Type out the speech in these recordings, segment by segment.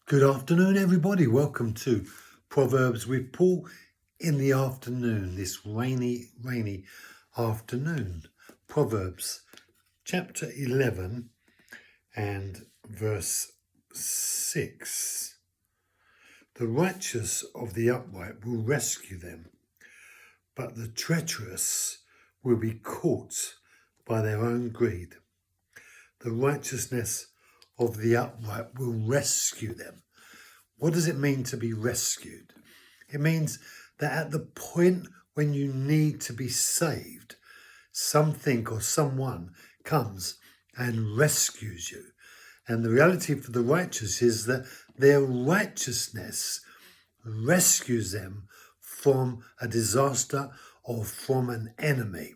Good afternoon, everybody. Welcome to Proverbs with Paul in the afternoon, this rainy afternoon. Proverbs chapter 11 and verse 6. The righteous of the upright will rescue them, but the treacherous will be caught by their own greed. The righteousness of the upright will rescue them. What does it mean to be rescued? It means that at the point when you need to be saved, something or someone comes and rescues you. And the reality for the righteous is that their righteousness rescues them from a disaster or from an enemy.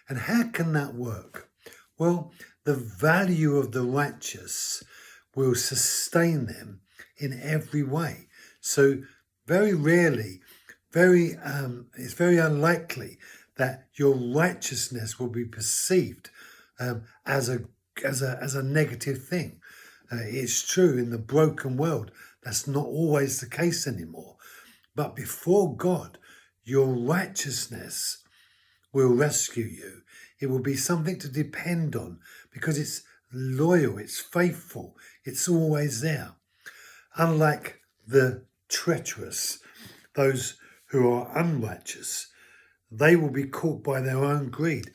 And how can that work? Well, the value of the righteous will sustain them in every way. So very rarely, it's very unlikely that your righteousness will be perceived as a negative thing. It's true in the broken world, that's not always the case anymore. But before God, your righteousness will rescue you. It will be something to depend on because it's loyal, it's faithful, it's always there. Unlike the treacherous, those who are unrighteous, they will be caught by their own greed.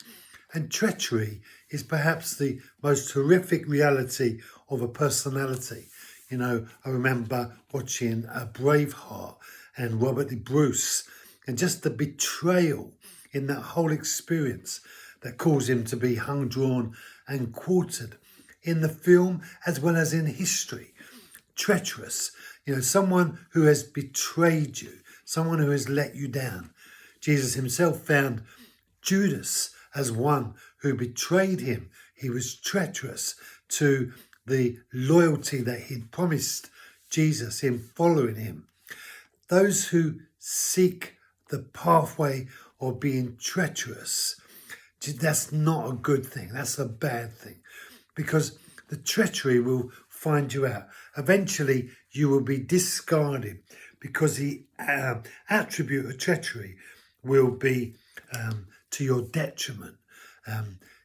And treachery is perhaps the most horrific reality of a personality. You know, I remember watching Braveheart and Robert the Bruce, and just the betrayal in that whole experience that caused him to be hung, drawn and quartered in the film as well as in history. Treacherous, someone who has betrayed you, someone who has let you down. Jesus himself found Judas as one who betrayed him. He was treacherous to the loyalty that he'd promised Jesus in following him. Those who seek the pathway of being treacherous, that's not a good thing. That's a bad thing, because the treachery will find you out. Eventually, you will be discarded because the attribute of treachery will be to your detriment.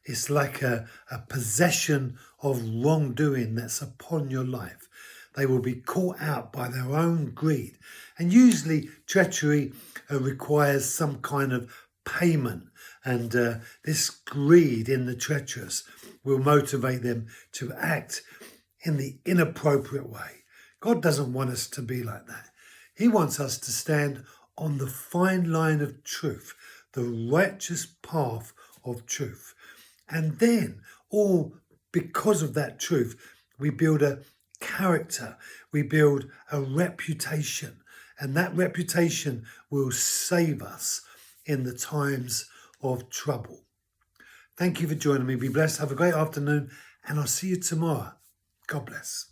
It's like a possession of wrongdoing that's upon your life. They will be caught out by their own greed. And usually treachery requires some kind of payment. And this greed in the treacherous will motivate them to act in the inappropriate way. God doesn't want us to be like that. He wants us to stand on the fine line of truth, the righteous path of truth. And then, all because of that truth, we build a character, we build a reputation, and that reputation will save us in the times of trouble. Thank you for joining me. Be blessed. Have a great afternoon, and I'll see you tomorrow. God bless.